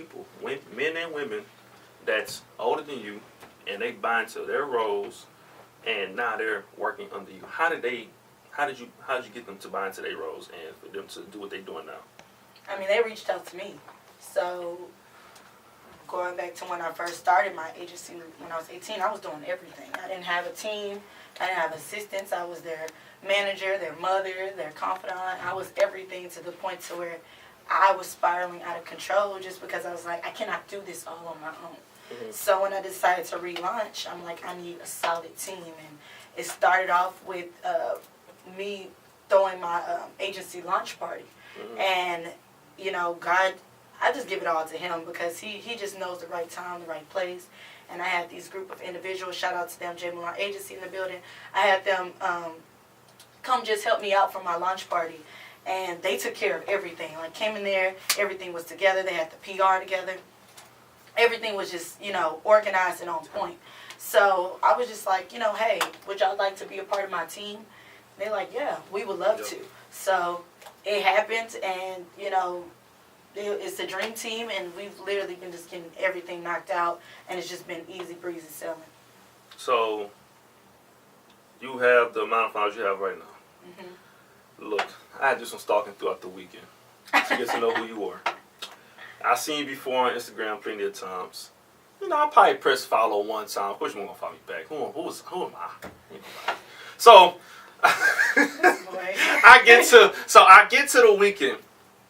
people, men and women, that's older than you, and they buy into their roles, and now they're working under you. How did you get them to buy into their roles and for them to do what they're doing now? I mean, they reached out to me. So going back to when I first started my agency when I was 18, I was doing everything. I didn't have a team. I didn't have assistants. I was their manager, their mother, their confidant. I was everything to the point to where I was spiraling out of control just because I was like, I cannot do this all on my own. Mm-hmm. So when I decided to relaunch, I'm like, I need a solid team. And it started off with me throwing my agency launch party. Mm-hmm. And, you know, God, I just give it all to him because he just knows the right time, the right place. And I had these group of individuals, shout out to them, J. Milan Agency in the building. I had them come just help me out for my launch party. And they took care of everything. Like, came in there, everything was together. They had the PR together. Everything was just, you know, organized and on point. So I was just like, you know, hey, would y'all like to be a part of my team? They're like, yeah, we would love to. So it happened, and, you know, it's a dream team, and we've literally been just getting everything knocked out, and it's just been easy breezy selling. So you have the amount of followers you have right now. Mm-hmm. Look, I had to do some stalking throughout the weekend to get to know who you were. I've seen you before on Instagram plenty of times. You know, I probably pressed follow one time. Of course, you won't follow me back. Who am I? So I get to the weekend.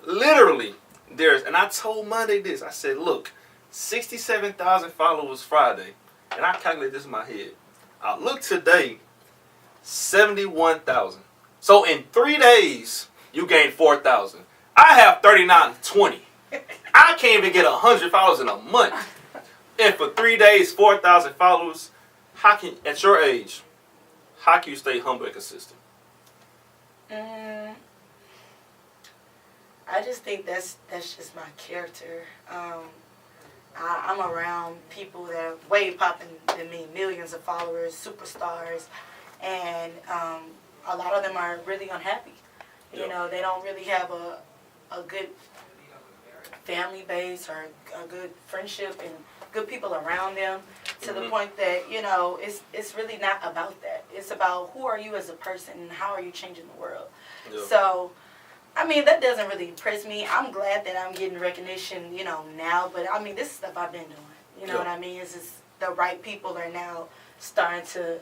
Literally, and I told Monday this. I said, look, 67,000 followers Friday, and I calculated this in my head. I look today, 71,000. So in 3 days, you gained 4,000. I have 3920. I can't even get 100 followers in a month. And for 3 days, 4,000 followers. At your age, how can you stay humble and consistent? I just think that's just my character. I'm around people that are way popping than me, millions of followers, superstars, and a lot of them are really unhappy. You know, they don't really have a good family base or a good friendship and good people around them to the point that, you know, it's really not about that. It's about who are you as a person and how are you changing the world. Yeah. So, I mean, that doesn't really impress me. I'm glad that I'm getting recognition, you know, now. But, I mean, this is stuff I've been doing. You know what I mean? It's just the right people are now starting to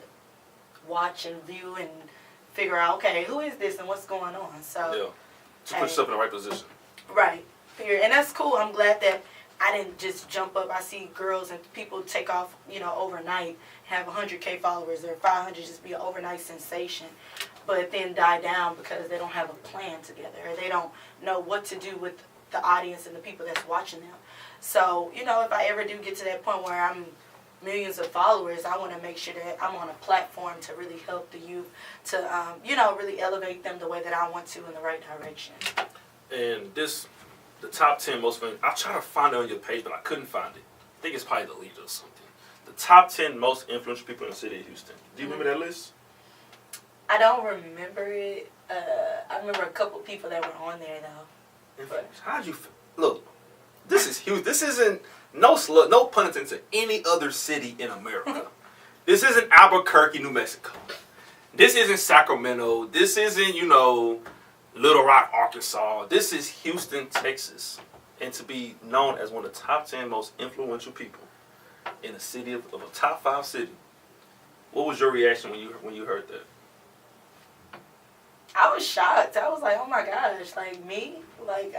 watch and view and figure out, okay, who is this and what's going on? So, to put yourself in the right position. Right. And that's cool. I'm glad that I didn't just jump up. I see girls and people take off, you know, overnight, have 100K followers or 500, just be an overnight sensation, but then die down because they don't have a plan together or they don't know what to do with the audience and the people that's watching them. So, you know, if I ever do get to that point where I'm millions of followers, I want to make sure that I'm on a platform to really help the youth to, you know, really elevate them the way that I want to in the right direction. And the top 10 most famous, I tried to find it on your page, but I couldn't find it. I think it's probably deleted or something. The top 10 most influential people in the city of Houston. Do you remember that list? I don't remember it. I remember a couple people that were on there, though. How'd you look? This is huge. This isn't no pun intended to any other city in America. This isn't Albuquerque, New Mexico. This isn't Sacramento. This isn't, you know, Little Rock, Arkansas. This is Houston, Texas. And to be known as one of the top 10 most influential people in a city of a top 5 city, what was your reaction when you heard that? I was shocked. I was like, oh my gosh, like me? Like,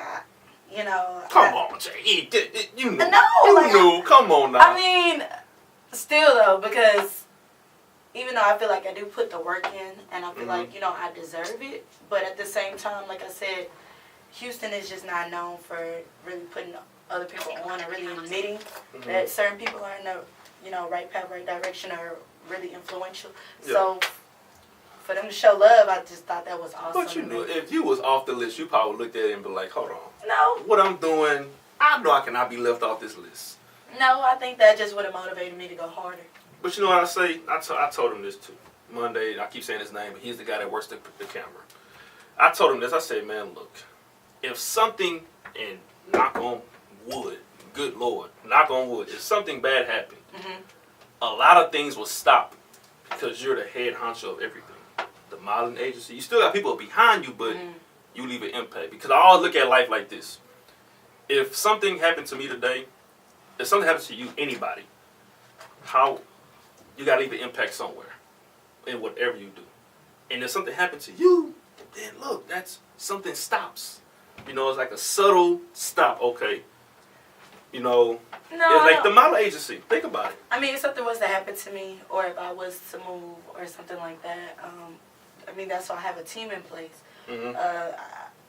you know. Come on, Jay. You know. No, come on now. I mean, still though, because even though I feel like I do put the work in and I feel like, you know, I deserve it, but at the same time, like I said, Houston is just not known for really putting other people on and really admitting that certain people are in the, you know, right path, right direction, or really influential. Yeah. So for them to show love, I just thought that was awesome. But you know, if you was off the list, you probably looked at it and be like, hold on. No. What I'm doing, I know I cannot be left off this list. No, I think that just would have motivated me to go harder. But you know what I say? I told him this too. Monday, I keep saying his name, but he's the guy that works the camera. I told him this. I said, man, look, if something, and knock on wood, good Lord, knock on wood, if something bad happened, Mm-hmm. a lot of things will stop because you're the head honcho of everything. The modeling agency, you still got people behind you, but you leave an impact. Because I always look at life like this. If something happened to me today, if something happens to you, anybody, how you got to leave an impact somewhere in whatever you do. And if something happened to you, then look, that's something stops. You know, it's like a subtle stop. Okay. You know, it's like the model agency. Think about it. I mean, if something was to happen to me, or if I was to move, or something like that, I mean, that's why I have a team in place. Mm-hmm.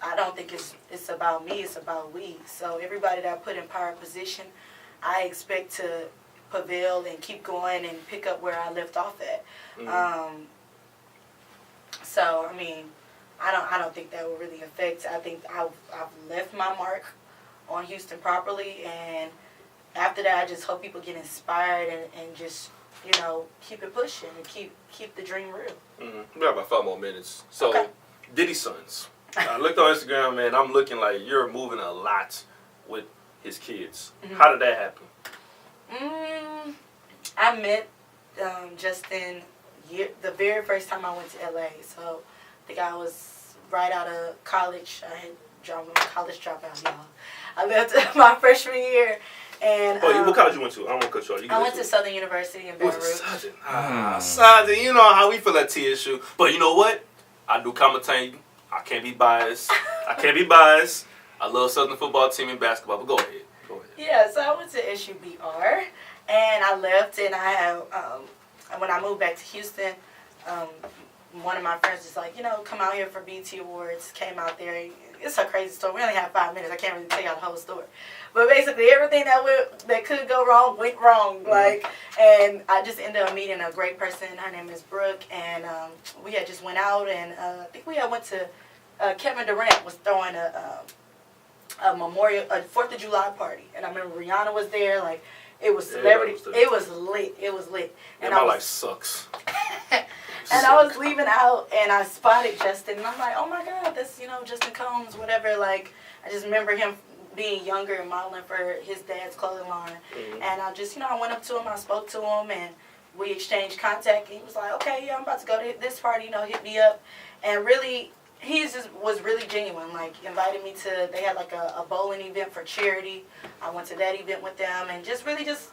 I don't think it's about me, it's about we. So everybody that I put in power position, I expect to prevail and keep going and pick up where I left off at. Mm-hmm. So, I mean, I don't think that will really affect. I think I've left my mark on Houston properly, and after that, I just hope people get inspired and just, you know, keep it pushing and keep the dream real. Mm-hmm. We got about 5 more minutes. So, okay. Diddy's sons. I looked on Instagram, man. I'm looking like you're moving a lot with his kids. Mm-hmm. How did that happen? I met Justin the very first time I went to LA. So I think I was right out of college. I had college dropout, y'all. I left my freshman year. And what college you went to? I don't want to cut you off. I went to Southern University in Baton Rouge. Southern. You know how we feel at TSU. But you know what? I do commentate. I can't be biased. I love Southern football team and basketball. But go ahead. Yeah, so I went to SUBR, and I left, and I have when I moved back to Houston, one of my friends was like, you know, come out here for BT Awards. Came out there. It's a crazy story. We only have 5 minutes. I can't really tell y'all the whole story. But basically, everything that could go wrong went wrong. Like, and I just ended up meeting a great person. Her name is Brooke, and we had just went out, and I think we had went to Kevin Durant was throwing a memorial, a 4th of July party, and I remember Rihanna was there. Like, it was celebrity. It was lit. And my life sucks. And I was leaving out, and I spotted Justin, and I'm like, oh my God, that's, you know, Justin Combs, whatever. Like, I just remember him being younger and modeling for his dad's clothing line. Mm-hmm. And I just, you know, I went up to him, I spoke to him, and we exchanged contact. And he was like, okay, yeah, I'm about to go to this party, you know, hit me up. And really, he was really genuine. Like, invited me to, they had like a bowling event for charity. I went to that event with them, and just really just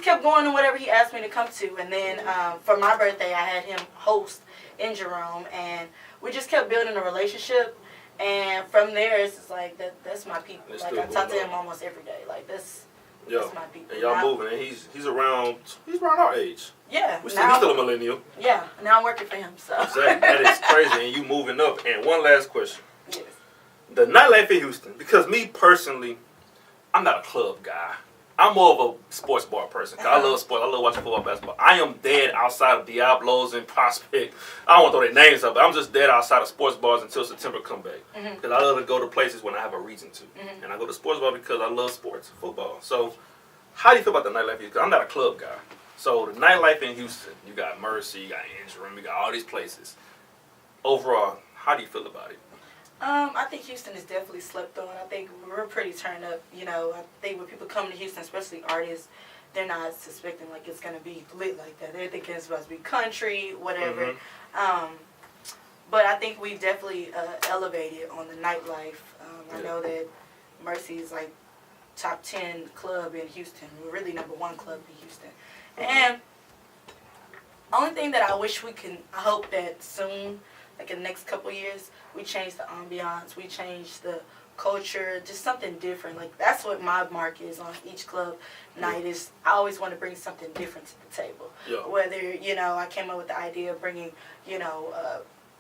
kept going to whatever he asked me to come to. And then for my birthday, I had him host in Jerome, and we just kept building a relationship. And from there, it's just like, that's my people. Like, I talk to him almost every day. Like, that's my people. And y'all moving, and he's around our age. Yeah. He's still a millennial. Yeah. Now I'm working for him, so. Exactly. That is crazy, and you moving up. And one last question. Yes. The nightlife in Houston, because me personally, I'm not a club guy. I'm more of a sports bar person. I love sports. I love watching football, basketball. I am dead outside of Diablos and Prospect. I don't want to throw their names up, but I'm just dead outside of sports bars until September come back. Because I love to go to places when I have a reason to. And I go to sports bar because I love sports, football. So how do you feel about the nightlife here? Because I'm not a club guy. So the nightlife in Houston, you got Mercy, you got Ingram, you got all these places. Overall, how do you feel about it? I think Houston is definitely slept on. I think we're pretty turned up. You know, I think when people come to Houston, especially artists, they're not suspecting like it's going to be lit like that. They're thinking it's supposed to be country, whatever. But I think we've definitely elevated on the nightlife. I know that Mercy is like top 10 club in Houston. We're really #1 club in Houston. And only thing that I wish I hope that soon, like in the next couple years, we change the ambiance, we change the culture, just something different. Like, that's what my mark is on each club night is I always want to bring something different to the table. Yeah. Whether, you know, I came up with the idea of bringing, you know,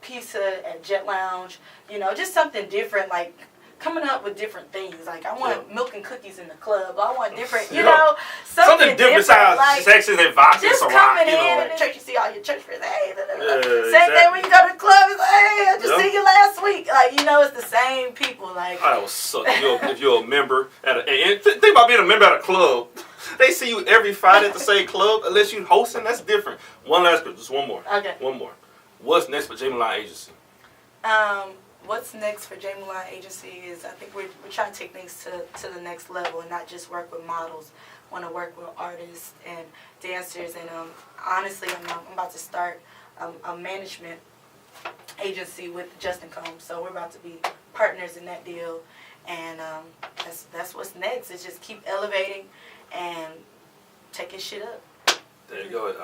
pizza at Jet Lounge, you know, just something different, like coming up with different things. Like, I want milk and cookies in the club. I want different, you know, something different. Besides like, Texas and vodka. Just coming in the church, you see all your church friends. Hey, same thing when you go to the club. It's like, hey, I just see you last week. Like, you know, it's the same people. Like, that would suck if you're a member and think about being a member at a club. They see you every Friday at the same club. Unless you hosting, that's different. One last question, just one more. Okay. One more. What's next for J. Milan Agency? what's next for J. Mulan Agency is I think we're trying to take things to the next level and not just work with models. Want to work with artists and dancers, and honestly, I'm about to start a management agency with Justin Combs. So we're about to be partners in that deal, and that's what's next. Is just keep elevating and taking shit up. There you go.